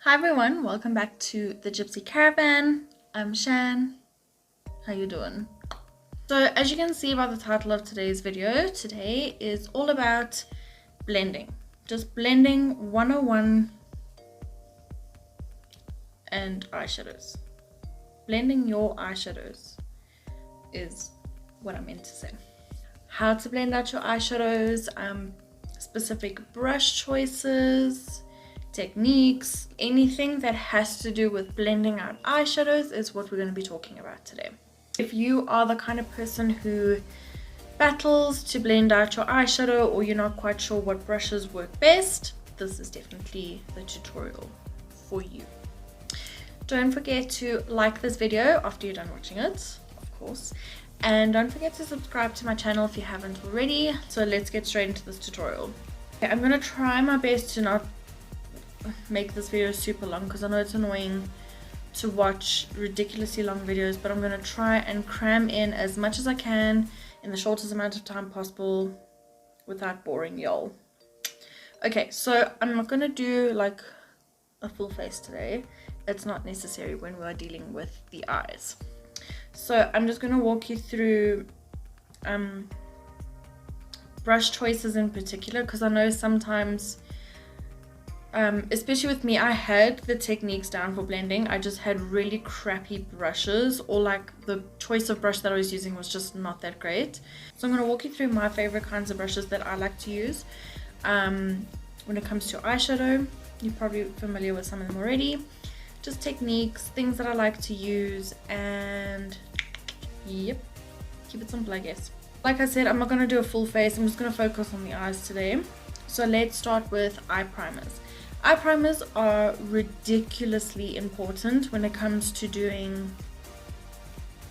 Hi everyone, welcome back to the Gypsy Caravan. I'm Shan. How you doing? So as you can see by the title of today's video, today is all about blending. Just blending 101 and eyeshadows. Blending your eyeshadows is what I meant to say. How to blend out your eyeshadows, specific brush choices, techniques, anything that has to do with blending out eyeshadows is what we're going to be talking about today. If you are the kind of person who battles to blend out your eyeshadow or you're not quite sure what brushes work best, this is definitely the tutorial for you. Don't forget to like this video after you're done watching it, of course, and don't forget to subscribe to my channel if you haven't already. So let's get straight into this tutorial. Okay, I'm going to try my best to not make this video super long because I know it's annoying to watch ridiculously long videos, but I'm going to try and cram in as much as I can in the shortest amount of time possible without boring y'all. Okay, so I'm not going to do like a full face today. It's not necessary when we are dealing with the eyes. So I'm just going to walk you through brush choices in particular, because I know sometimes especially with me, I had the techniques down for blending. I just had really crappy brushes, or like the choice of brush that I was using was just not that great. So I'm going to walk you through my favorite kinds of brushes that I like to use when it comes to eyeshadow. You're probably familiar with some of them already. Just techniques, things that I like to use, and yep, keep it simple I guess. Like I said, I'm not going to do a full face. I'm just going to focus on the eyes today. So let's start with eye primers. Eye primers are ridiculously important when it comes to doing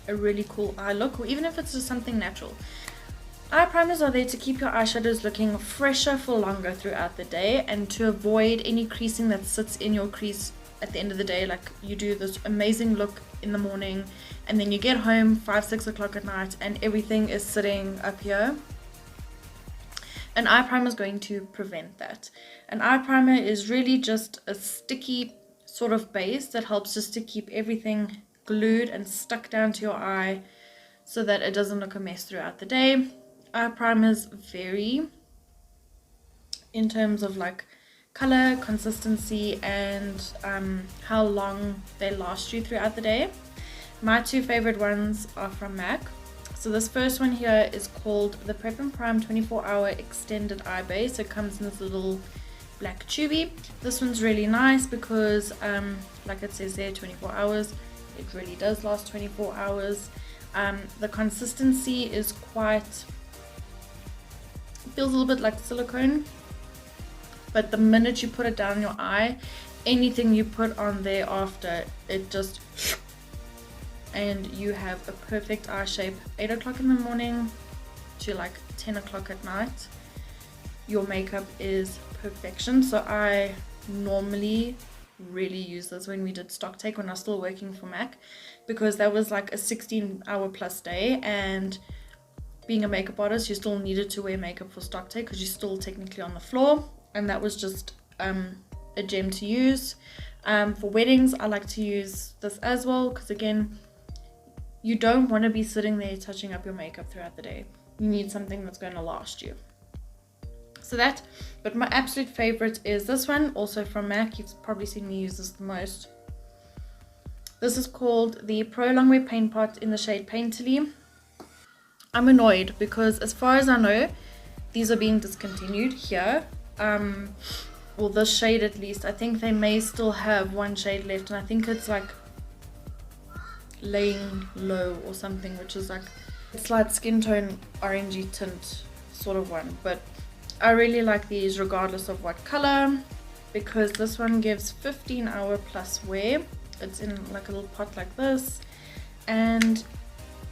a really cool eye look, or even if it's just something natural. Eye primers are there to keep your eyeshadows looking fresher for longer throughout the day, and to avoid any creasing that sits in your crease at the end of the day. Like you do this amazing look in the morning and then you get home 5-6 o'clock at night and everything is sitting up here. An eye primer is going to prevent that. An eye primer is really just a sticky sort of base that helps just to keep everything glued and stuck down to your eye so that it doesn't look a mess throughout the day. Eye primers vary in terms of like color, consistency, and how long they last you throughout the day. My two favorite ones are from MAC. So this first one here is called the Prep and Prime 24-Hour Extended Eye Base. It comes in this little black tubey. This one's really nice because like it says there, 24 hours. It really does last 24 hours. The consistency is quite, feels a little bit like silicone, but the minute you put it down your eye, anything you put on there after, it just, and you have a perfect eye shape. 8 o'clock in the morning to like 10 o'clock at night, your makeup is perfection. So I normally really use this when we did stock take, when I was still working for MAC, because that was like a 16-hour plus day, and being a makeup artist, you still needed to wear makeup for stock take because you're still technically on the floor, and that was just a gem to use. For weddings, I like to use this as well, because again, you don't want to be sitting there touching up your makeup throughout the day. You need something that's going to last you. So that, but my absolute favorite is this one, also from MAC. You've probably seen me use this the most. This is called the Pro Longwear Paintpot in the shade Painterly. I'm annoyed because as far as I know, these are being discontinued here. Well, this shade at least. I think they may still have one shade left, and I think it's like Laying Low or something, which is like a slight skin tone orangey tint sort of one. But I really like these regardless of what color, because this one gives 15-hour plus wear. It's in like a little pot like this, and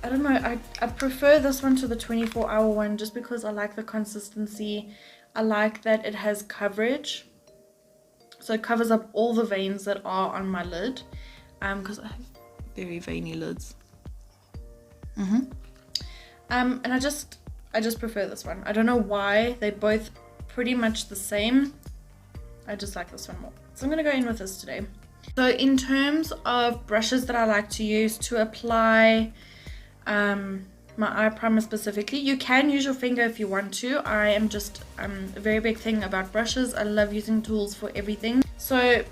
I don't know, I prefer this one to the 24-hour one just because I like the consistency. I like that it has coverage, so it covers up all the veins that are on my lid, because I have very veiny lids. And I just prefer this one. I don't know why. They're both pretty much the same. I just like this one more. So I'm going to go in with this today. So in terms of brushes that I like to use to apply my eye primer specifically, you can use your finger if you want to. I am just a very big thing about brushes. I love using tools for everything. So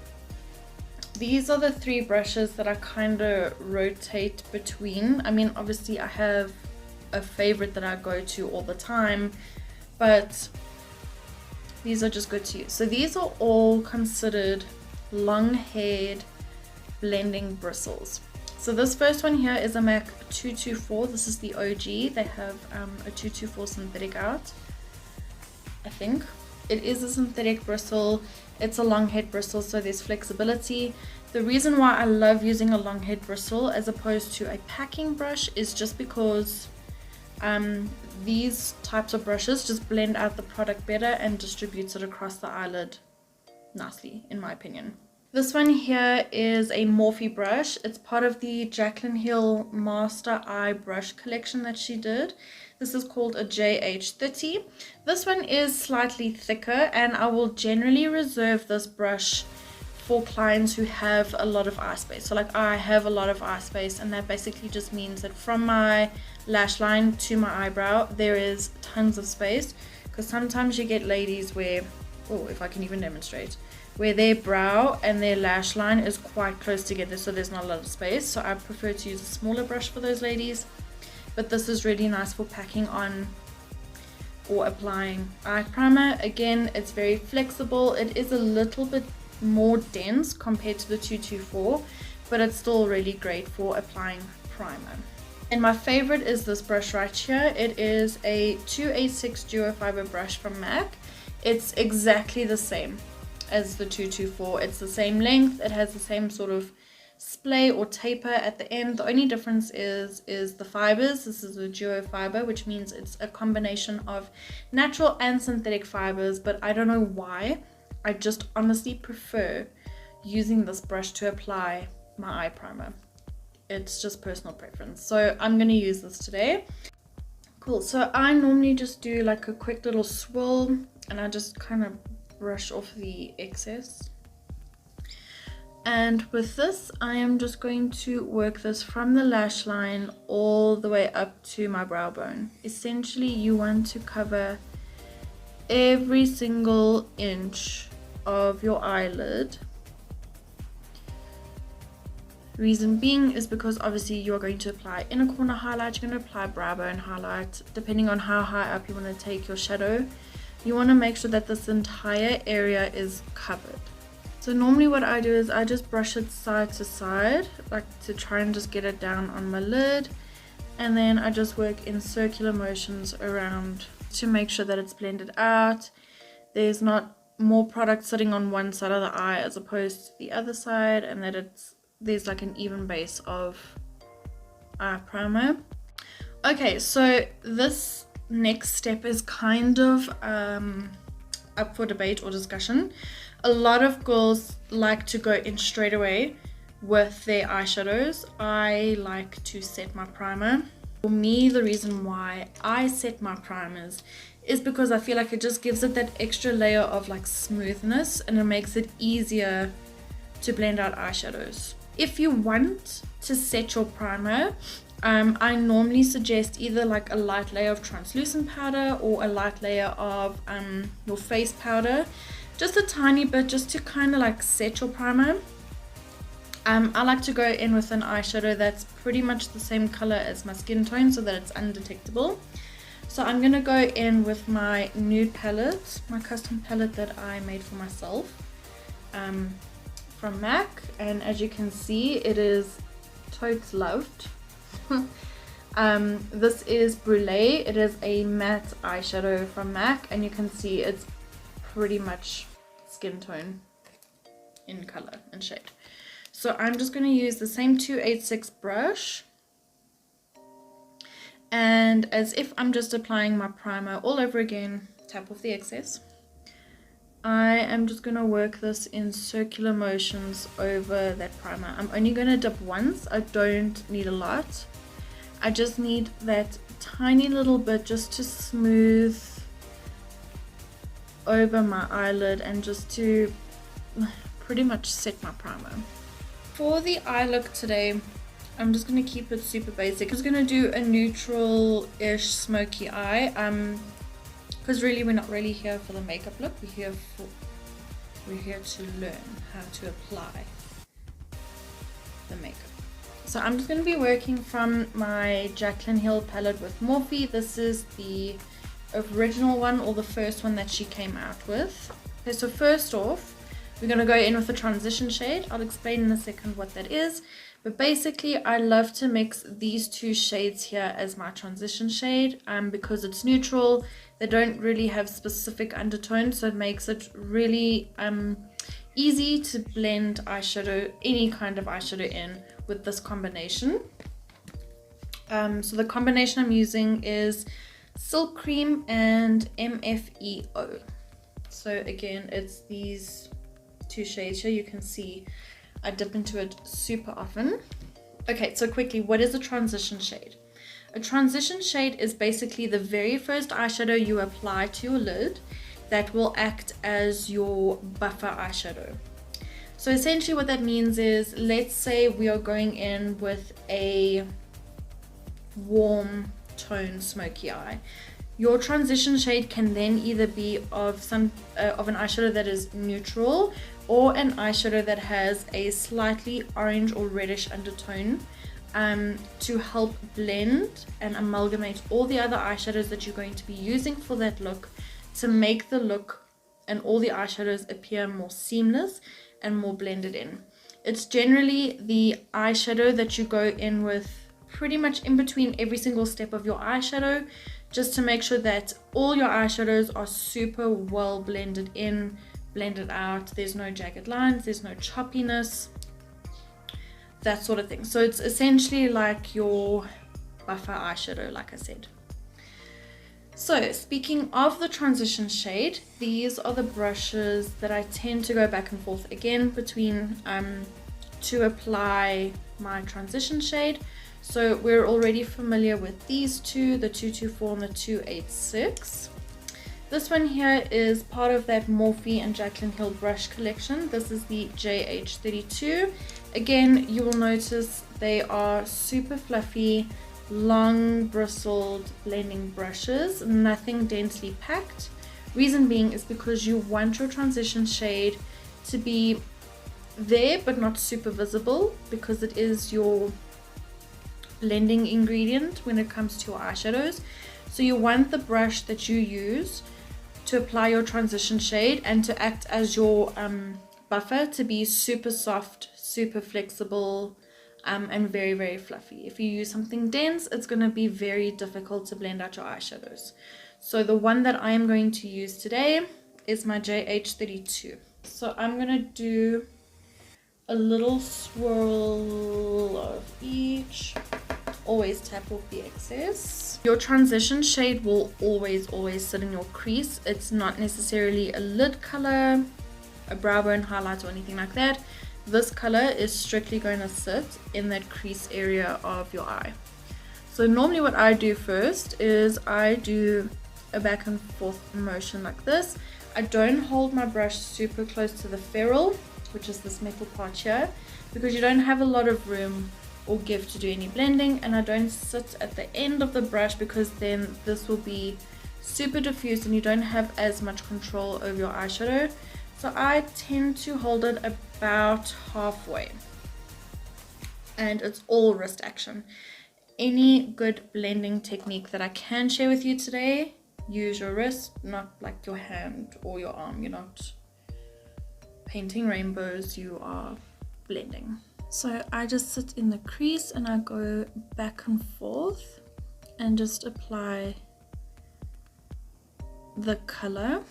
these are the 3 brushes that I kind of rotate between. I mean, obviously I have a favorite that I go to all the time, but these are just good to use. So these are all considered long-haired blending bristles. So this first one here is a MAC 224. This is the OG. They have a 224 synthetic out, I think. It is a synthetic bristle. It's a long head bristle, so there's flexibility. The reason why I love using a long head bristle as opposed to a packing brush is just because these types of brushes just blend out the product better and distributes it across the eyelid nicely, in my opinion. This one here is a Morphe brush. It's part of the Jaclyn Hill Master Eye Brush collection that she did. This is called a JH30. This one is slightly thicker, and I will generally reserve this brush for clients who have a lot of eye space. So like I have a lot of eye space, and that basically just means that from my lash line to my eyebrow there is tons of space, because sometimes you get ladies where, oh, if I can even demonstrate, where their brow and their lash line is quite close together, so there's not a lot of space. So I prefer to use a smaller brush for those ladies, but this is really nice for packing on or applying eye primer. Again, it's very flexible. It is a little bit more dense compared to the 224, but it's still really great for applying primer. And my favorite is this brush right here. It is a 286 duo fiber brush from MAC. It's exactly the same as the 224. It's the same length. It has the same sort of splay or taper at the end. The only difference is the fibers. This is a duo fiber, which means it's a combination of natural and synthetic fibers, but I don't know why. I just honestly prefer using this brush to apply my eye primer. It's just personal preference. So I'm going to use this today. Cool. So I normally just do like a quick little swirl, and I just kind of brush off the excess. And with this, I am just going to work this from the lash line all the way up to my brow bone. Essentially, you want to cover every single inch of your eyelid. Reason being is because obviously you are going to apply inner corner highlight, you're going to apply brow bone highlight. Depending on how high up you want to take your shadow, you want to make sure that this entire area is covered. So normally what I do is I just brush it side to side, like to try and just get it down on my lid, and then I just work in circular motions around to make sure that it's blended out. There's not more product sitting on one side of the eye as opposed to the other side, and that there's like an even base of eye primer. Okay, so this next step is kind of up for debate or discussion. A lot of girls like to go in straight away with their eyeshadows. I like to set my primer. For me, the reason why I set my primers is because I feel like it just gives it that extra layer of like smoothness, and it makes it easier to blend out eyeshadows. If you want to set your primer, I normally suggest either like a light layer of translucent powder or a light layer of your face powder, just a tiny bit, just to kind of like set your primer. I like to go in with an eyeshadow that's pretty much the same color as my skin tone so that it's undetectable. So I'm going to go in with my nude palette, my custom palette that I made for myself from MAC, and as you can see, it is totes loved. This is Brule. It is a matte eyeshadow from MAC, and you can see it's pretty much skin tone in color and shade. So I'm just going to use the same 286 brush, and as if I'm just applying my primer all over again, tap off the excess. I am just going to work this in circular motions over that primer. I'm only going to dip once. I don't need a lot. I just need that tiny little bit just to smooth over my eyelid and just to pretty much set my primer. For the eye look today, I'm just going to keep it super basic. I'm just going to do a neutral-ish smoky eye. Because really we're not really here for the makeup look. We're here to learn how to apply the makeup. So I'm just going to be working from my Jaclyn Hill palette with Morphe. This is the original one, or the first one that she came out with. Okay, so first off, we're going to go in with the transition shade. I'll explain in a second what that is. But basically, I love to mix these two shades here as my transition shade because it's neutral. They don't really have specific undertones, so it makes it really easy to blend eyeshadow, any kind of eyeshadow in with this combination. So the combination I'm using is Silk Cream and MFEO. So again, it's these two shades here. You can see I dip into it super often. Okay, so quickly, what is a transition shade? A transition shade is basically the very first eyeshadow you apply to your lid that will act as your buffer eyeshadow. So essentially what that means is, let's say we are going in with a warm tone smoky eye. Your transition shade can then either be of an eyeshadow that is neutral, or an eyeshadow that has a slightly orange or reddish undertone to help blend and amalgamate all the other eyeshadows that you're going to be using for that look, to make the look and all the eyeshadows appear more seamless and more blended in. It's generally the eyeshadow that you go in with pretty much in between every single step of your eyeshadow, just to make sure that all your eyeshadows are super well blended in, blended out. There's no jagged lines, there's no choppiness, that sort of thing. So it's essentially like your buffer eyeshadow, like I said. So speaking of the transition shade, these are the brushes that I tend to go back and forth again between to apply my transition shade. So we're already familiar with these two, the 224 and the 286. This one here is part of that Morphe and Jaclyn Hill brush collection. This is the JH32. Again, you will notice they are super fluffy, long bristled blending brushes, nothing densely packed. Reason being is because you want your transition shade to be there but not super visible, because it is your blending ingredient when it comes to your eyeshadows. So you want the brush that you use to apply your transition shade and to act as your buffer to be super soft, super flexible, and very, very fluffy. If you use something dense, it's going to be very difficult to blend out your eyeshadows. So the one that I am going to use today is my JH32. So I'm going to do a little swirl of each. Always tap off the excess. Your transition shade will always sit in your crease. It's not necessarily a lid color, a brow bone highlight, or anything like that. This color is strictly going to sit in that crease area of your eye. So normally what I do first is I do a back and forth motion like this. I don't hold my brush super close to the ferrule, which is this metal part here, because you don't have a lot of room or give to do any blending, and I don't sit at the end of the brush because then this will be super diffused and you don't have as much control over your eyeshadow. So I tend to hold it about halfway, and it's all wrist action. Any good blending technique that I can share with you today, use your wrist, not like your hand or your arm. You're not painting rainbows, you are blending. So I just sit in the crease and I go back and forth and just apply the color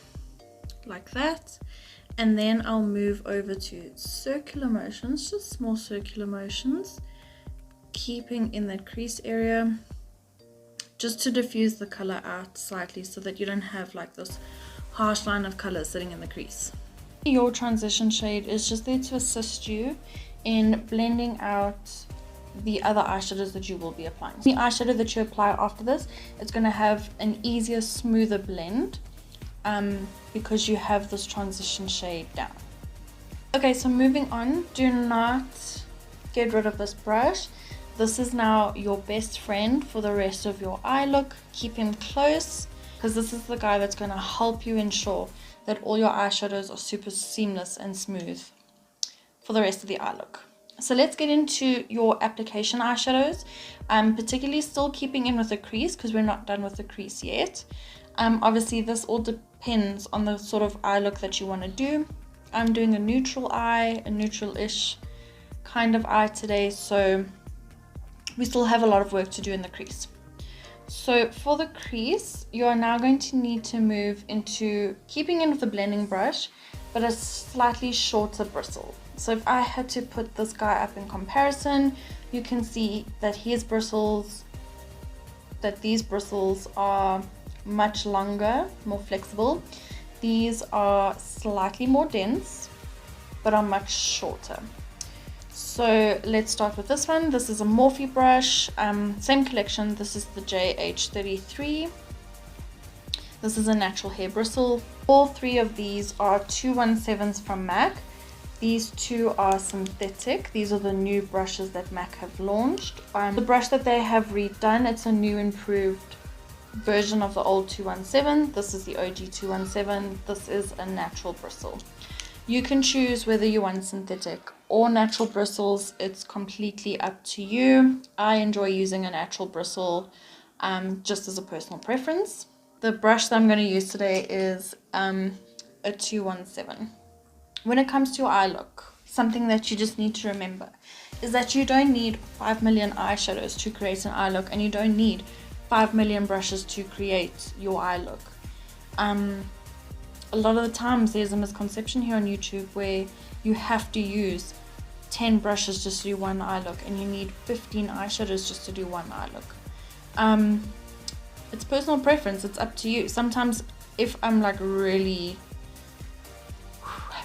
like that, and then I'll move over to circular motions, just small circular motions, keeping in that crease area, just to diffuse the color out slightly so that you don't have like this harsh line of color sitting in the crease. Your transition shade is just there to assist you in blending out the other eyeshadows that you will be applying. The eyeshadow that you apply after this, it's going to have an easier, smoother blend because you have this transition shade down. Okay, so moving on, do not get rid of this brush. This is now your best friend for the rest of your eye look. Keep him close, because this is the guy that's going to help you ensure that all your eyeshadows are super seamless and smooth for the rest of the eye look. So let's get into your application eyeshadows. I'm particularly still keeping in with the crease because we're not done with the crease yet. Obviously this all depends on the sort of eye look that you want to do. I'm doing a neutral eye, a neutral-ish kind of eye today, so we still have a lot of work to do in the crease. So for the crease, you are now going to need to move into keeping in with the blending brush, but a slightly shorter bristle. So if I had to put this guy up in comparison, you can see that these bristles are much longer, more flexible. These are slightly more dense, but are much shorter. So let's start with this one. This is a Morphe brush, same collection. This is the JH33. This is a natural hair bristle. All three of these are 217s from MAC. These two are synthetic. These are the new brushes that MAC have launched. The brush that they have redone, it's a new improved version of the old 217. This is the OG 217. This is a natural bristle. You can choose whether you want synthetic or natural bristles. It's completely up to you. I enjoy using a natural bristle just as a personal preference. The brush that I'm going to use today is a 217. When it comes to your eye look, something that you just need to remember is that you don't need 5 million eyeshadows to create an eye look, and you don't need 5 million brushes to create your eye look. A lot of the times there's a misconception here on YouTube where you have to use 10 brushes just to do one eye look, and you need 15 eyeshadows just to do one eye look. It's personal preference, it's up to you. Sometimes if I'm like really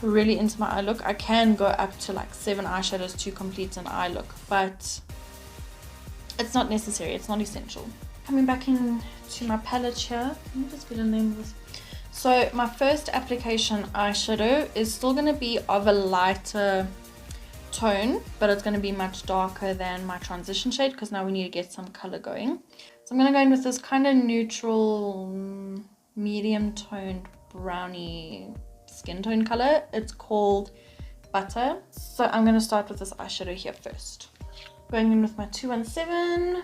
into my eye look, I can go up to like 7 eyeshadows to complete an eye look, but it's not necessary, it's not essential. Coming back into my palette here, let me just get a name of this. So my first application eyeshadow is still going to be of a lighter tone, but it's going to be much darker than my transition shade because now we need to get some color going. So I'm going to go in with this kind of neutral, medium toned brownie skin tone color. It's called Butter. So I'm going to start with this eyeshadow here first. Going in with my 217.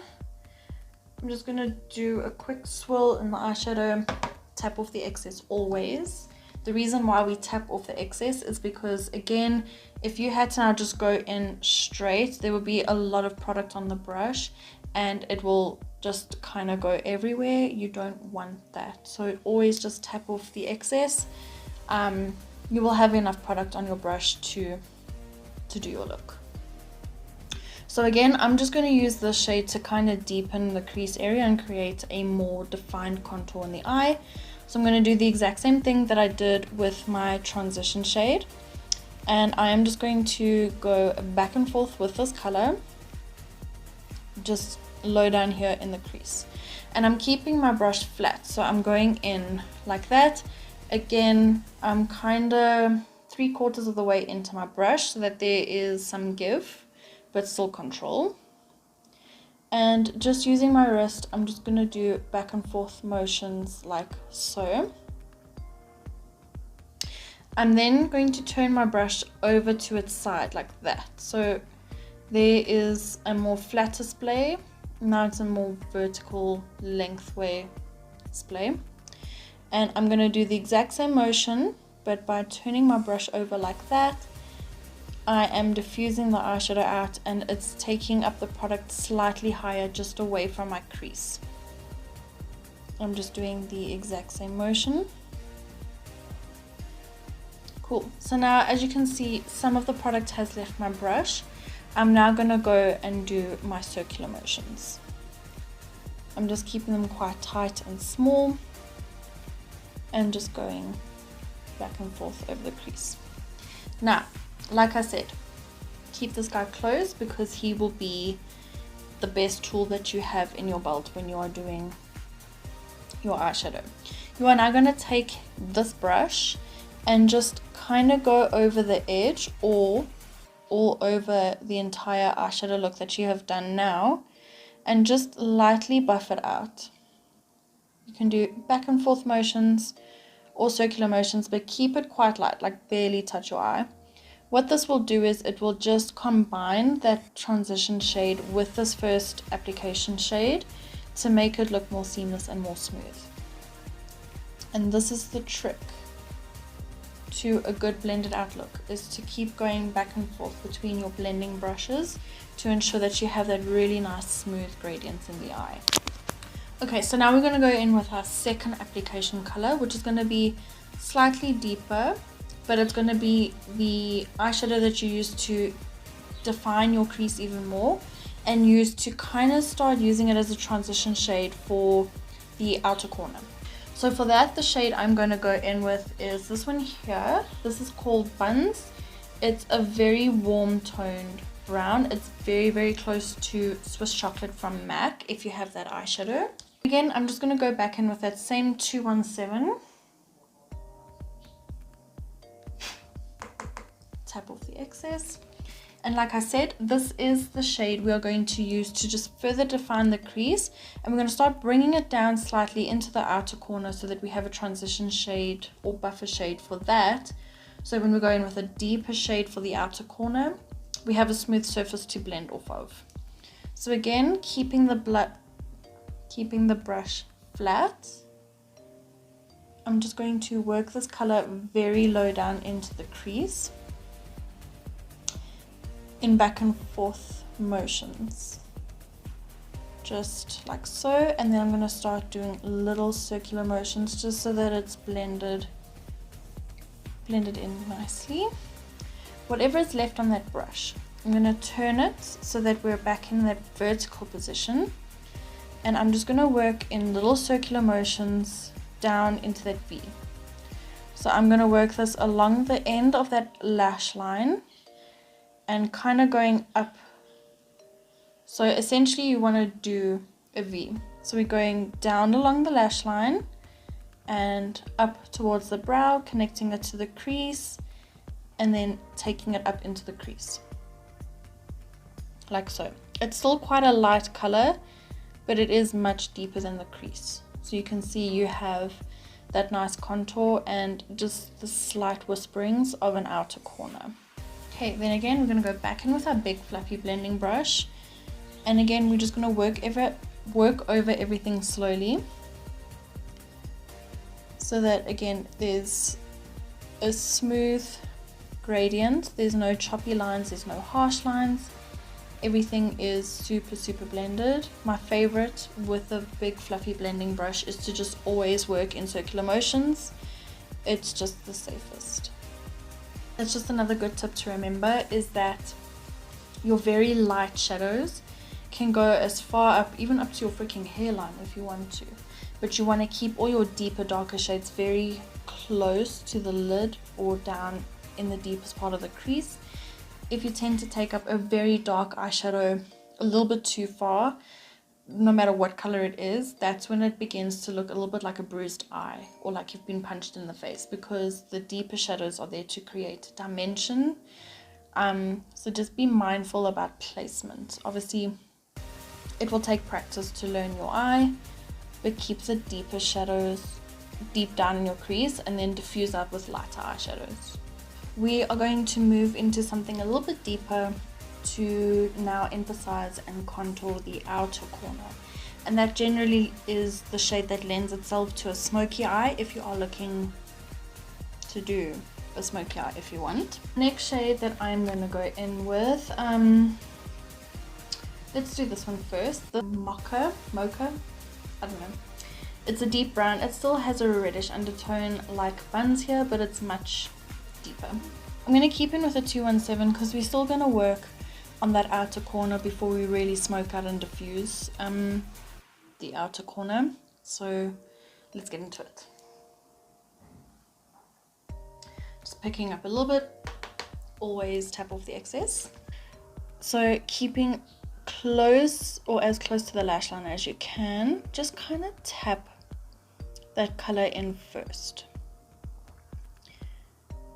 I'm just going to do a quick swirl in the eyeshadow. Tap off the excess always. The reason why we tap off the excess is because, again, if you had to now just go in straight, there would be a lot of product on the brush and it will just kind of go everywhere. You don't want that, so always just tap off the excess. You will have enough product on your brush to do your look. So again, I'm just going to use this shade to kind of deepen the crease area and create a more defined contour in the eye. So I'm going to do the exact same thing that I did with my transition shade. And I am just going to go back and forth with this color, just low down here in the crease. And I'm keeping my brush flat, so I'm going in like that. Again, I'm kind of 3/4 of the way into my brush so that there is some give, but still control. And just using my wrist, I'm just going to do back and forth motions like so. I'm then going to turn my brush over to its side like that. So there is a more flat display. Now it's a more vertical lengthway display. And I'm going to do the exact same motion, but by turning my brush over like that, I am diffusing the eyeshadow out and it's taking up the product slightly higher, just away from my crease. I'm just doing the exact same motion. Cool. So now, as you can see, some of the product has left my brush. I'm now going to go and do my circular motions. I'm just keeping them quite tight and small and just going back and forth over the crease. Now, like I said, keep this guy close because he will be the best tool that you have in your belt when you are doing your eyeshadow. You are now going to take this brush and just kind of go over the edge or all over the entire eyeshadow look that you have done now, and just lightly buff it out. You can do back and forth motions or circular motions, but keep it quite light, like barely touch your eye. What this will do is it will just combine that transition shade with this first application shade to make it look more seamless and more smooth. And this is the trick to a good blended out look, is to keep going back and forth between your blending brushes to ensure that you have that really nice smooth gradients in the eye. Okay, so now we're going to go in with our second application color, which is going to be slightly deeper, but it's going to be the eyeshadow that you use to define your crease even more, and use to kind of start using it as a transition shade for the outer corner. So for that, the shade I'm going to go in with is this one here. This is called Buns. It's a very warm toned brown. It's very, very close to Swiss Chocolate from MAC if you have that eyeshadow. Again, I'm just going to go back in with that same 217. Tap off the excess, and like I said, this is the shade we are going to use to just further define the crease, and we're going to start bringing it down slightly into the outer corner so that we have a transition shade or buffer shade for that. So when we go in with a deeper shade for the outer corner, we have a smooth surface to blend off of. So again, keeping the brush flat, I'm just going to work this color very low down into the crease in back and forth motions, just like so, and then I'm going to start doing little circular motions just so that it's blended in nicely. Whatever is left on that brush, I'm going to turn it so that we're back in that vertical position, and I'm just going to work in little circular motions down into that V. So I'm going to work this along the end of that lash line and kind of going up. So essentially you want to do a V. So we're going down along the lash line and up towards the brow, connecting it to the crease, and then taking it up into the crease. Like so. It's still quite a light color, but it is much deeper than the crease. So you can see you have that nice contour and just the slight whisperings of an outer corner. Okay, then again, we're going to go back in with our big fluffy blending brush. And again, we're just going to work over everything slowly, so that again, there's a smooth gradient. There's no choppy lines, there's no harsh lines. Everything is super blended. My favorite with a big fluffy blending brush is to just always work in circular motions. It's just the safest. That's just another good tip to remember, is that your very light shadows can go as far up, even up to your freaking hairline if you want to. But you want to keep all your deeper, darker shades very close to the lid or down in the deepest part of the crease. If you tend to take up a very dark eyeshadow a little bit too far, no matter what color it is, that's when it begins to look a little bit like a bruised eye or like you've been punched in the face, because the deeper shadows are there to create dimension. So just be mindful about placement. Obviously, it will take practice to learn your eye, but keep the deeper shadows deep down in your crease and then diffuse out with lighter eyeshadows. We are going to move into something a little bit deeper to now emphasize and contour the outer corner, and that generally is the shade that lends itself to a smoky eye if you are looking to do a smoky eye if you want. Next shade that I'm going to go in with, let's do this one first, the Mocha, I don't know. It's a deep brown. It still has a reddish undertone like Buns here, but it's much deeper. I'm going to keep in with a 217 because we're still going to work on that outer corner before we really smoke out and diffuse the outer corner. So let's get into it. Just picking up a little bit, always tap off the excess. So keeping close or as close to the lash line as you can, just kind of tap that color in first.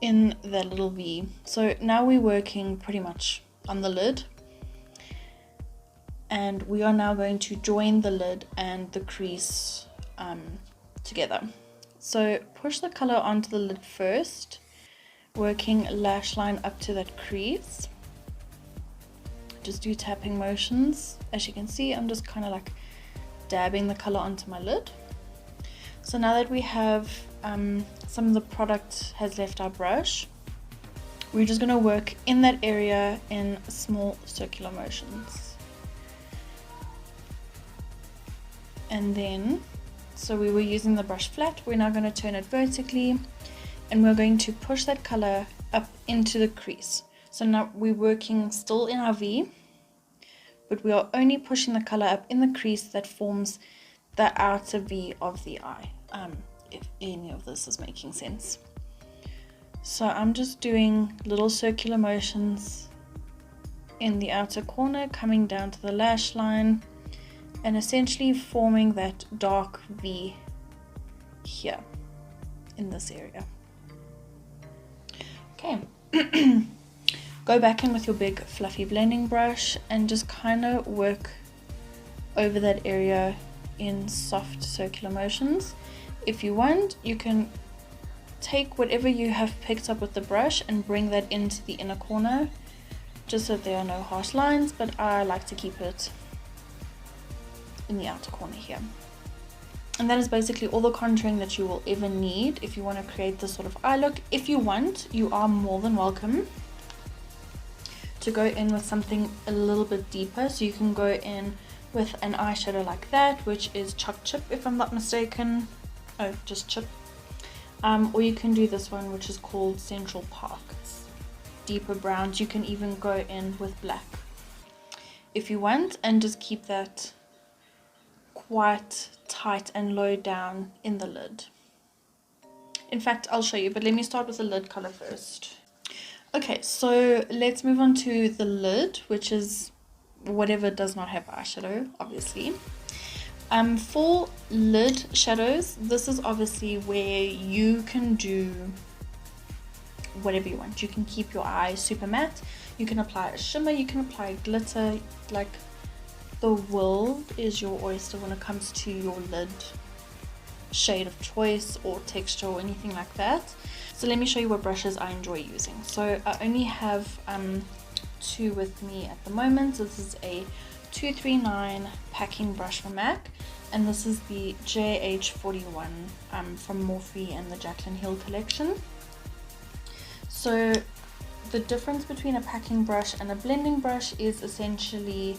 in that little V. So now we're working pretty much on the lid, and we are now going to join the lid and the crease together. So push the color onto the lid first, working lash line up to that crease. Just do tapping motions. As you can see, I'm just kind of like dabbing the color onto my lid. So now that we have some of the product has left our brush, we're just going to work in that area in small circular motions. And then, so we were using the brush flat, we're now going to turn it vertically, and we're going to push that color up into the crease. So now we're working still in our V, but we are only pushing the color up in the crease that forms the outer V of the eye, if any of this is making sense. So I'm just doing little circular motions in the outer corner, coming down to the lash line, and essentially forming that dark V here in this area. Okay. Go back in with your big fluffy blending brush and just kind of work over that area in soft circular motions. If you want, you can take whatever you have picked up with the brush and bring that into the inner corner, just so there are no harsh lines, but I like to keep it in the outer corner here. And that is basically all the contouring that you will ever need if you want to create this sort of eye look. If you want, you are more than welcome to go in with something a little bit deeper. So you can go in with an eyeshadow like that, which is Choc Chip if I'm not mistaken. Oh, just Chip. Or you can do this one, which is called Central Park. It's deeper browns. You can even go in with black if you want, and just keep that quite tight and low down in the lid. In fact, I'll show you, but let me start with the lid color first. Okay, so let's move on to the lid, which is whatever does not have eyeshadow, obviously. For lid shadows, this is obviously where you can do whatever you want. You can keep your eye super matte, you can apply a shimmer, you can apply glitter, like the world is your oyster when it comes to your lid shade of choice or texture or anything like that. So let me show you what brushes I enjoy using. So I only have two with me at the moment. This is a 239 packing brush from MAC, and this is the JH41 from Morphe and the Jaclyn Hill collection. So the difference between a packing brush and a blending brush is essentially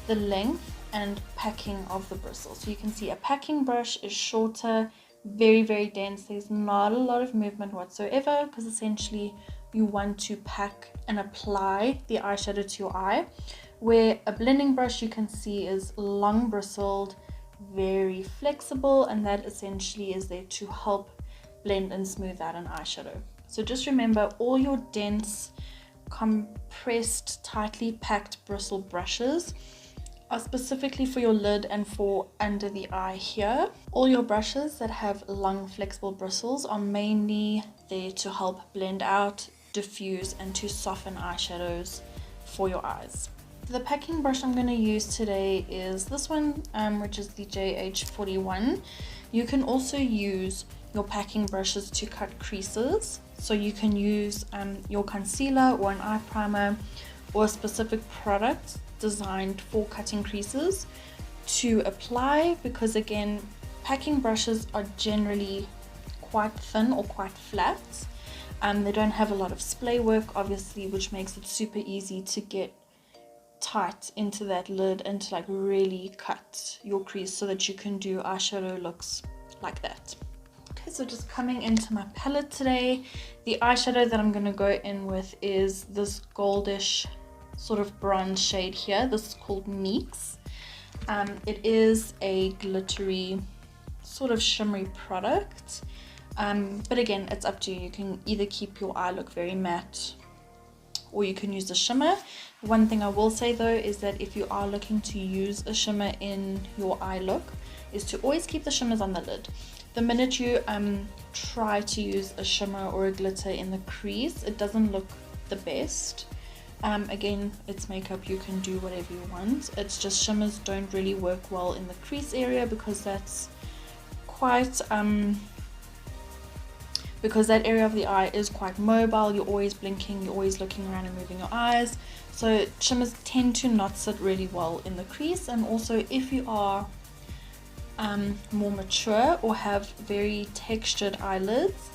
the length and packing of the bristles. So you can see a packing brush is shorter, very, very dense. There's not a lot of movement whatsoever, because essentially you want to pack and apply the eyeshadow to your eye, where a blending brush you can see is long bristled, very flexible, and that essentially is there to help blend and smooth out an eyeshadow. So just remember, all your dense, compressed, tightly packed bristle brushes are specifically for your lid and for under the eye here. All your brushes that have long flexible bristles are mainly there to help blend out, diffuse, and to soften eyeshadows for your eyes. The packing brush I'm going to use today is this one, which is the JH41. You can also use your packing brushes to cut creases. So you can use your concealer or an eye primer or a specific product designed for cutting creases to apply, because again, packing brushes are generally quite thin or quite flat. They don't have a lot of splay work, obviously, which makes it super easy to get tight into that lid and to like really cut your crease so that you can do eyeshadow looks like that. Okay, so just coming into my palette today, the eyeshadow that I'm going to go in with is this goldish sort of bronze shade here. This is called Meeks. It is a glittery sort of shimmery product, but again, it's up to you. You can either keep your eye look very matte or you can use a shimmer. One thing I will say though is that if you are looking to use a shimmer in your eye look, is to always keep the shimmers on the lid. the minute you try to use a shimmer or a glitter in the crease, it doesn't look the best. Again, it's makeup, you can do whatever you want. It's just shimmers don't really work well in the crease area because that's quite because that area of the eye is quite mobile. You're always blinking, you're always looking around and moving your eyes, so shimmers tend to not sit really well in the crease. And also, if you are more mature or have very textured eyelids,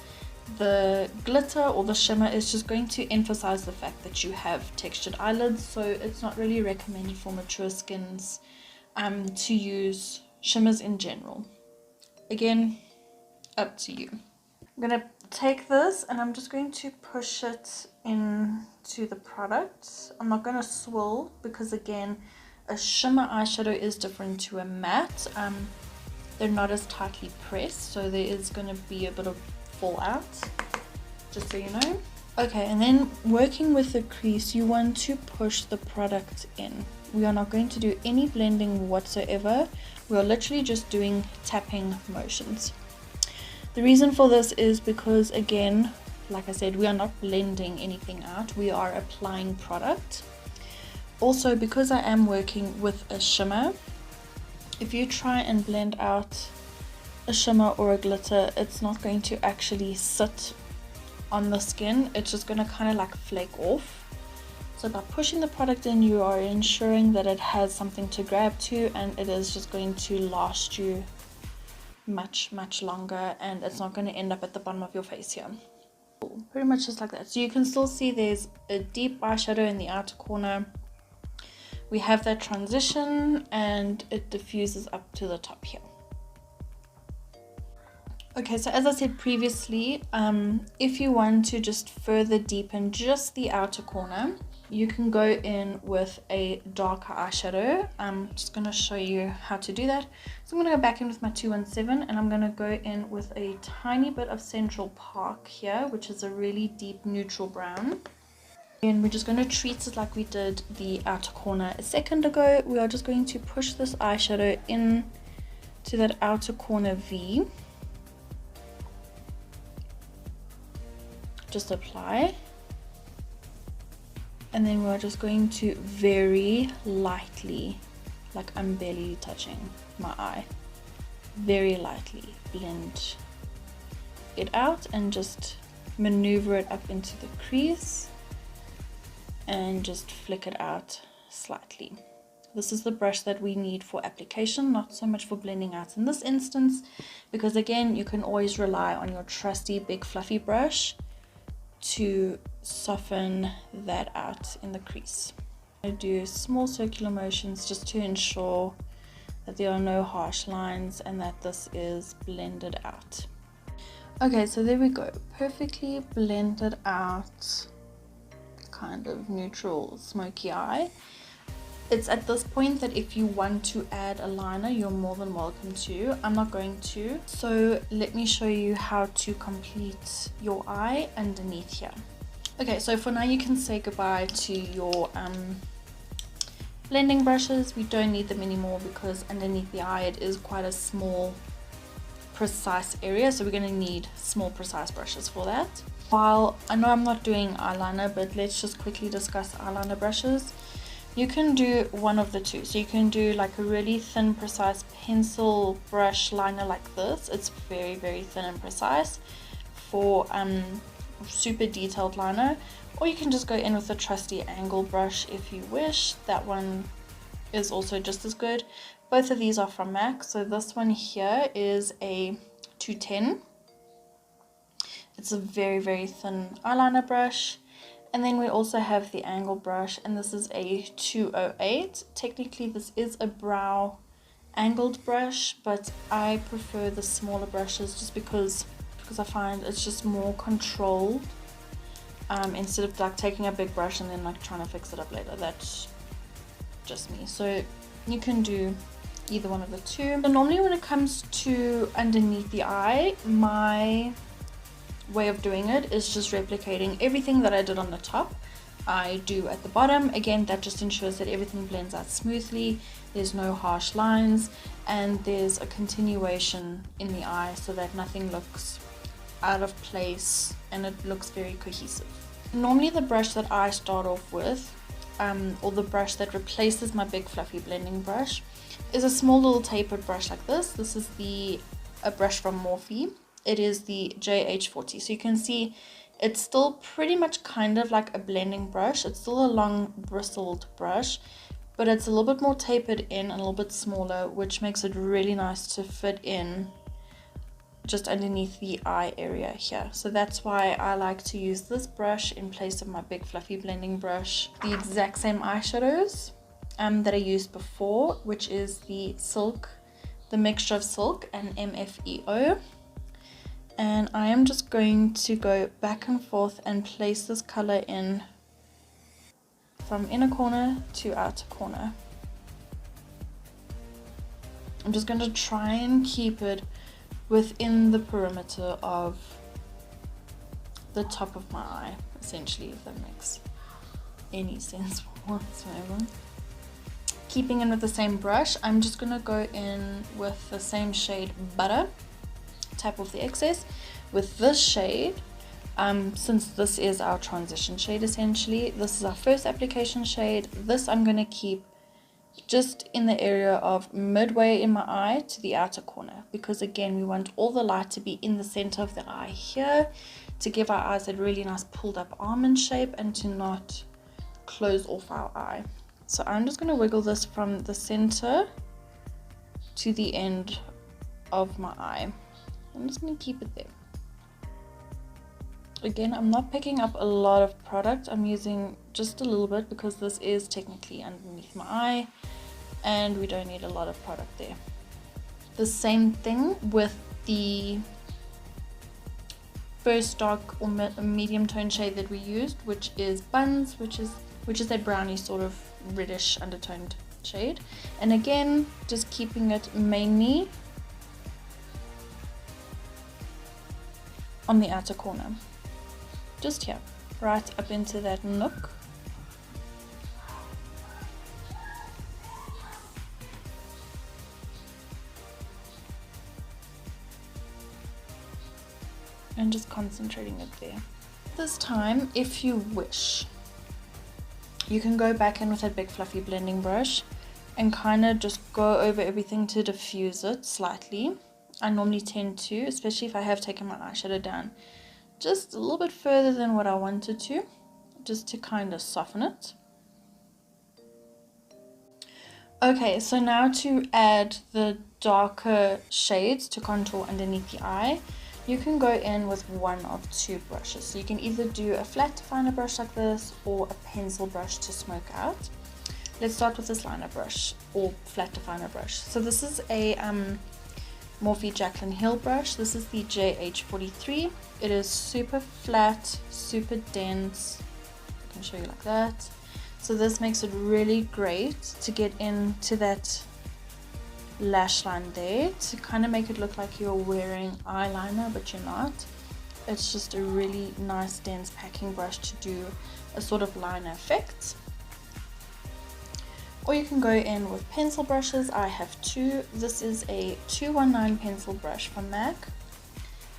the glitter or the shimmer is just going to emphasize the fact that you have textured eyelids, so it's not really recommended for mature skins to use shimmers in general. Again, up to you. I'm gonna take this and I'm just going to push it into the product. I'm not gonna swirl because, again, a shimmer eyeshadow is different to a matte. They're not as tightly pressed, so there is going to be a bit of fallout, just so you know. Okay, and then working with the crease, you want to push the product in. We are not going to do any blending whatsoever. We are literally just doing tapping motions. The reason for this is because, again, like I said, we are not blending anything out, we are applying product. Also, because I am working with a shimmer, if you try and blend out a shimmer or a glitter, it's not going to actually sit on the skin, it's just going to kind of like flake off. So by pushing the product in, you are ensuring that it has something to grab to, and it is just going to last you much longer, and it's not going to end up at the bottom of your face here. Pretty much just like that. So you can still see there's a deep eyeshadow in the outer corner. We have that transition and it diffuses up to the top here. Okay, so as I said previously, if you want to just further deepen just the outer corner, you can go in with a darker eyeshadow. I'm just going to show you how to do that. So I'm going to go back in with my 217 and I'm going to go in with a tiny bit of Central Park here, which is a really deep neutral brown. And we're just going to treat it like we did the outer corner a second ago. We are just going to push this eyeshadow in to that outer corner V. Just apply. And then we're just going to very lightly, like I'm barely touching my eye, very lightly blend it out and just maneuver it up into the crease and just flick it out slightly. This is the brush that we need for application, not so much for blending out in this instance, because again, you can always rely on your trusty big fluffy brush to soften that out in the crease. I do small circular motions just to ensure that there are no harsh lines and that this is blended out. Okay, so there we go, perfectly blended out, kind of neutral smoky eye. It's at this point that if you want to add a liner, you're more than welcome to. I'm not going to. So let me show you how to complete your eye underneath here. Okay, so for now you can say goodbye to your blending brushes. We don't need them anymore because underneath the eye it is quite a small, precise area. So we're going to need small, precise brushes for that. While I know I'm not doing eyeliner, but let's just quickly discuss eyeliner brushes. You can do one of the two. So you can do like a really thin, precise pencil brush liner like this. It's very, very thin and precise for super detailed liner. Or you can just go in with a trusty angle brush if you wish. That one is also just as good. Both of these are from MAC. So this one here is a 210. It's a very, very thin eyeliner brush. And then we also have the angle brush, and this is a 208. Technically this is a brow angled brush, but I prefer the smaller brushes just because I find it's just more controlled, instead of like taking a big brush and then like trying to fix it up later. That's just me. So you can do either one of the two. So normally when it comes to underneath the eye, my way of doing it is just replicating everything that I did on the top. I do at the bottom. Again, that just ensures that everything blends out smoothly, there's no harsh lines, and there's a continuation in the eye so that nothing looks out of place and it looks very cohesive. Normally the brush that I start off with, or the brush that replaces my big fluffy blending brush, is a small little tapered brush like this. This is a brush from Morphe. It is the JH40. So you can see it's still pretty much kind of like a blending brush. It's still a long bristled brush, but it's a little bit more tapered in and a little bit smaller, which makes it really nice to fit in just underneath the eye area here. So that's why I like to use this brush in place of my big fluffy blending brush. The exact same eyeshadows that I used before, which is the mixture of silk and MFEO. And I am just going to go back and forth and place this color in from inner corner to outer corner. I'm just going to try and keep it within the perimeter of the top of my eye, essentially, if that makes any sense whatsoever. Keeping in with the same brush, I'm just going to go in with the same shade Butter, tap off the excess with this shade. Since this is our transition shade, essentially, this is our first application shade. This I'm going to keep just in the area of midway in my eye to the outer corner, because again, we want all the light to be in the center of the eye here to give our eyes that really nice pulled up almond shape and to not close off our eye. So I'm just going to wiggle this from the center to the end of my eye. I'm just going to keep it there. Again, I'm not picking up a lot of product. I'm using just a little bit because this is technically underneath my eye and we don't need a lot of product there. The same thing with the first dark or medium tone shade that we used, which is Buns, which is a brownie sort of reddish undertoned shade. And again, just keeping it mainly on the outer corner. Just here, right up into that nook. And just concentrating it there. This time, if you wish, you can go back in with that big fluffy blending brush and kind of just go over everything to diffuse it slightly. I normally tend to, especially if I have taken my eyeshadow down just a little bit further than what I wanted to, just to kind of soften it. Okay, so now to add the darker shades to contour underneath the eye, you can go in with one of two brushes. So you can either do a flat definer brush like this or a pencil brush to smoke out. Let's start with this liner brush or flat definer brush. So this is a Morphe Jaclyn Hill brush. This is the JH43. It is super flat, super dense. I can show you like that. So this makes it really great to get into that lash line there, to kind of make it look like you're wearing eyeliner, but you're not. It's just a really nice dense packing brush to do a sort of liner effect. Or you can go in with pencil brushes. I have two. This is a 219 pencil brush from MAC,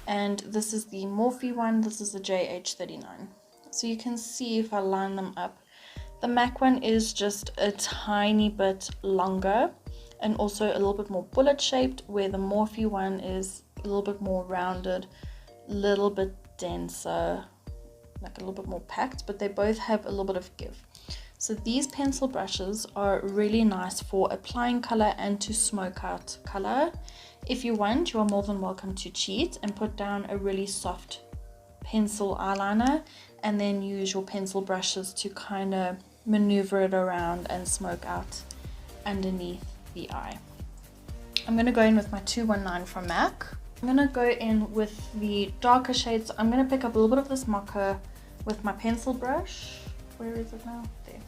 and this is the Morphe one. This is the JH39. So you can see if I line them up, the MAC one is just a tiny bit longer and also a little bit more bullet shaped, where the Morphe one is a little bit more rounded, a little bit denser, like a little bit more packed, but they both have a little bit of give. So these pencil brushes are really nice for applying color and to smoke out color. If you want, you are more than welcome to cheat and put down a really soft pencil eyeliner and then use your pencil brushes to kind of maneuver it around and smoke out underneath the eye. I'm going to go in with my 219 from MAC. I'm going to go in with the darker shades. I'm going to pick up a little bit of this Mocha with my pencil brush. Where is it now? There.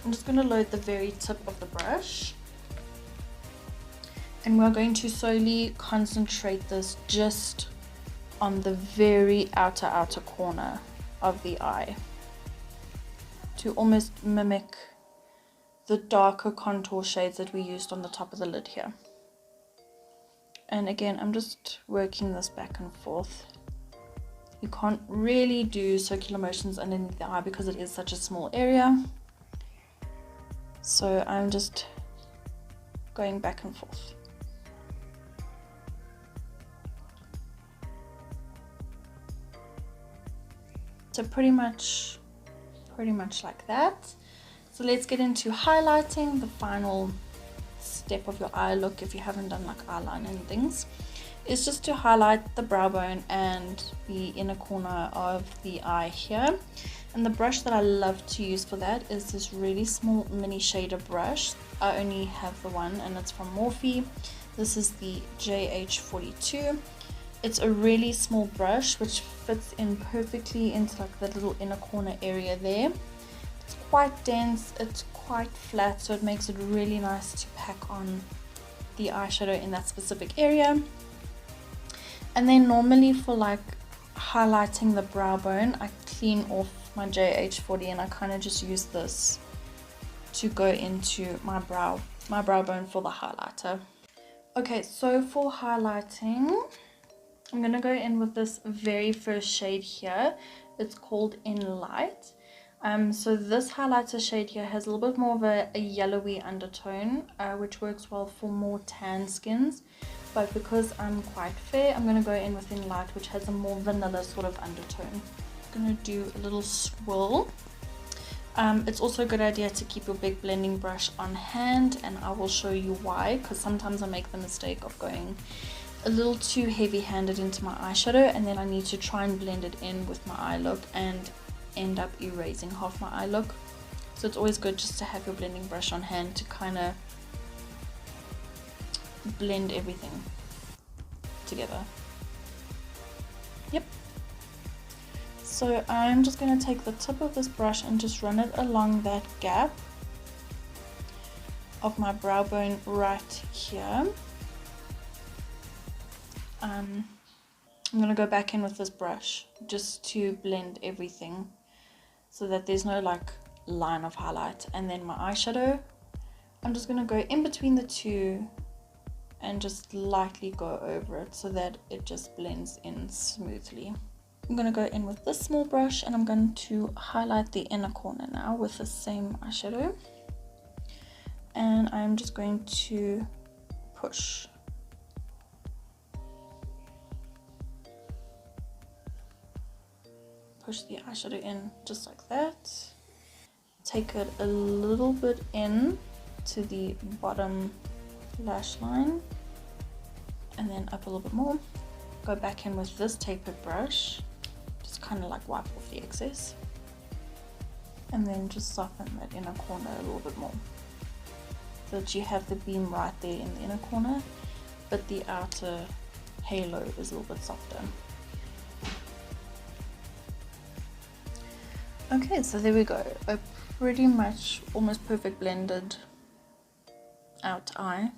I'm just going to load the very tip of the brush, and we're going to slowly concentrate this just on the very outer corner of the eye to almost mimic the darker contour shades that we used on the top of the lid here. And again, I'm just working this back and forth. You can't really do circular motions underneath the eye because it is such a small area. So I'm just going back and forth. So pretty much like that. So let's get into highlighting, the final step of your eye look if you haven't done like eyeliner and things. Is just to highlight the brow bone and the inner corner of the eye here. And the brush that I love to use for that is this really small mini shader brush. I only have the one and it's from Morphe. This is the JH42. It's a really small brush which fits in perfectly into like the little inner corner area there. It's quite dense, it's quite flat, so it makes it really nice to pack on the eyeshadow in that specific area. And then normally for like highlighting the brow bone, I clean off my JH40 and I kind of just use this to go into my brow bone for the highlighter. Okay, so for highlighting, I'm going to go in with this very first shade here. It's called Enlight. So this highlighter shade here has a little bit more of a yellowy undertone, which works well for more tan skins. But because I'm quite fair, I'm going to go in with Enlight, which has a more vanilla sort of undertone. I'm going to do a little swirl. It's also a good idea to keep your big blending brush on hand, and I will show you why, because sometimes I make the mistake of going a little too heavy-handed into my eyeshadow, and then I need to try and blend it in with my eye look and end up erasing half my eye look. So it's always good just to have your blending brush on hand to kind of blend everything together. Yep. So I'm just going to take the tip of this brush and just run it along that gap of my brow bone right here. I'm going to go back in with this brush just to blend everything so that there's no like line of highlight. And then my eyeshadow, I'm just going to go in between the two and just lightly go over it so that it just blends in smoothly. I'm going to go in with this small brush and I'm going to highlight the inner corner now with the same eyeshadow. And I'm just going to push. Push the eyeshadow in just like that. Take it a little bit in to the bottom lash line and then up a little bit more. Go back in with this tapered brush, just kind of like wipe off the excess, and then just soften that inner corner a little bit more so that you have the beam right there in the inner corner, but the outer halo is a little bit softer. Okay, so there we go, a pretty much almost perfect blended out eye,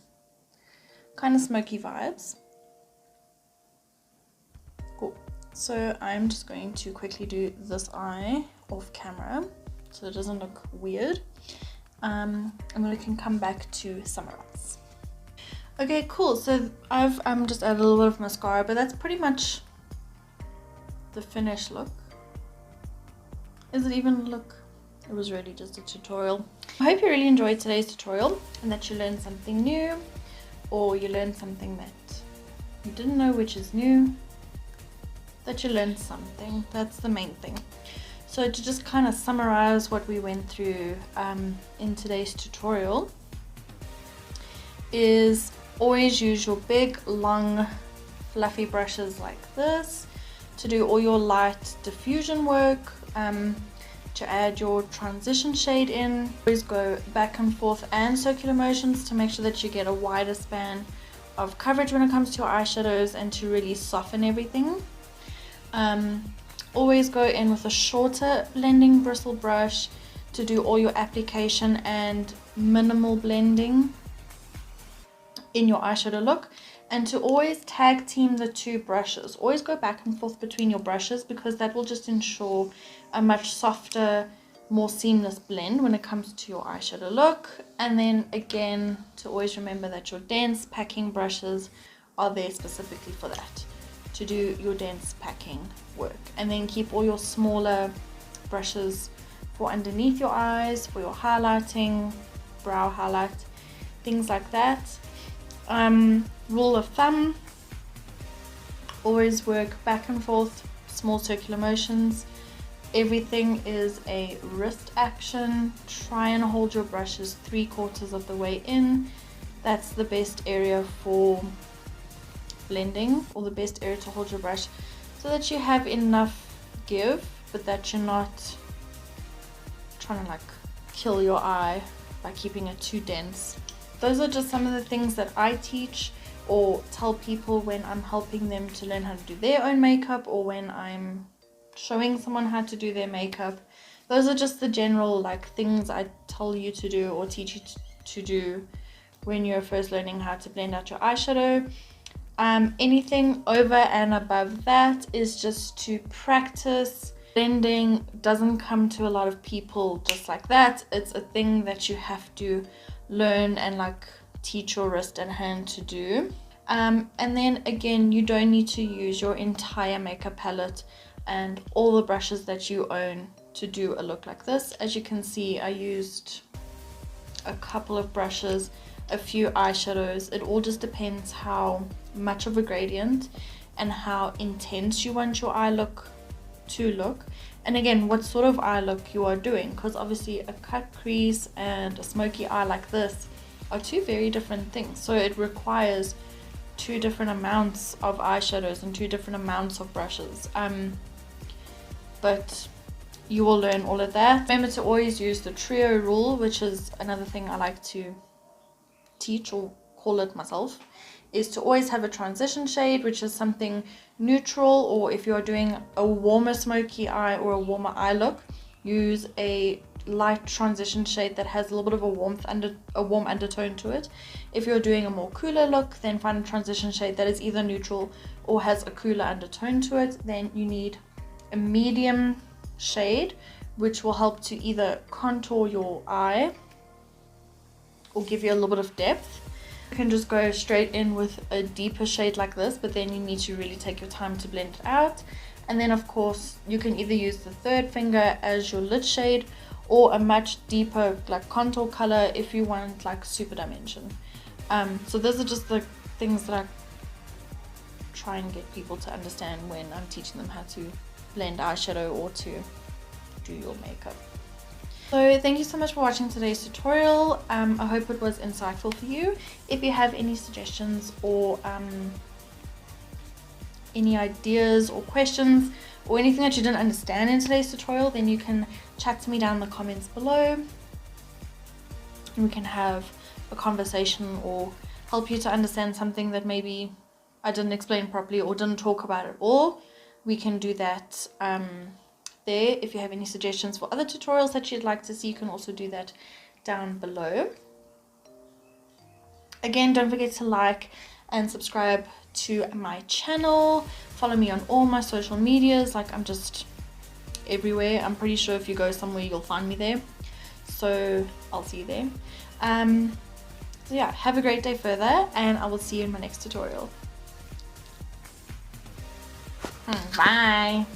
kind of smoky vibes. Cool. So I'm just going to quickly do this eye off camera so it doesn't look weird, and then we can come back to summarize. Okay, cool. So I've just added a little bit of mascara, but that's pretty much the finished look. Is it even a look? It was really just a tutorial. I hope you really enjoyed today's tutorial and that you learned something new, or you learned something that you didn't know, which is new. That you learned something, that's the main thing. So to just kind of summarize what we went through in today's tutorial is always use your big, long, fluffy brushes like this to do all your light diffusion work, to add your transition shade in. Always go back and forth and circular motions to make sure that you get a wider span of coverage when it comes to your eyeshadows and to really soften everything. Always go in with a shorter blending bristle brush to do all your application and minimal blending in your eyeshadow look, and to always tag team the two brushes. Always go back and forth between your brushes, because that will just ensure a much softer, more seamless blend when it comes to your eyeshadow look. And then again, to always remember that your dense packing brushes are there specifically for that, to do your dense packing work. And then keep all your smaller brushes for underneath your eyes, for your highlighting, brow highlight, things like that. Rule of thumb, always work back and forth, small circular motions. Everything is a wrist action. Try and hold your brushes 3/4 of the way in. That's the best area for blending, or the best area to hold your brush, so that you have enough give, but that you're not trying to like kill your eye by keeping it too dense. Those are just some of the things that I teach or tell people when I'm helping them to learn how to do their own makeup, or when I'm showing someone how to do their makeup. Those are just the general like things I tell you to do or teach you to do when you're first learning how to blend out your eyeshadow. Anything over and above that is just to practice. Blending doesn't come to a lot of people just like that. It's a thing that you have to learn and like teach your wrist and hand to do. And then again, you don't need to use your entire makeup palette and all the brushes that you own to do a look like this. As you can see, I used a couple of brushes, a few eyeshadows. It all just depends how much of a gradient and how intense you want your eye look to look, and again what sort of eye look you are doing, because obviously a cut crease and a smoky eye like this are two very different things. So it requires two different amounts of eyeshadows and two different amounts of brushes, but you will learn all of that. Remember to always use the trio rule, which is another thing I like to teach or call it myself, is to always have a transition shade, which is something neutral, or if you're doing a warmer smoky eye or a warmer eye look, use a light transition shade that has a little bit of a warm undertone to it. If you're doing a more cooler look, then find a transition shade that is either neutral or has a cooler undertone to it. Then you need a medium shade, which will help to either contour your eye or give you a little bit of depth. You can just go straight in with a deeper shade like this, but then you need to really take your time to blend it out. And then of course you can either use the third finger as your lid shade, or a much deeper like contour color if you want like super dimension. So those are just the things that I try and get people to understand when I'm teaching them how to blend eyeshadow or to do your makeup. So thank you so much for watching today's tutorial. I hope it was insightful for you. If you have any suggestions or any ideas or questions or anything that you didn't understand in today's tutorial, then you can chat to me down in the comments below and we can have a conversation or help you to understand something that maybe I didn't explain properly or didn't talk about at all. We can do that there. If you have any suggestions for other tutorials that you'd like to see, you can also do that down below. Again, don't forget to like and subscribe to my channel. Follow me on all my social medias. Like, I'm just everywhere. I'm pretty sure if you go somewhere you'll find me there, so I'll see you there. So yeah, have a great day further, and I will see you in my next tutorial. Bye.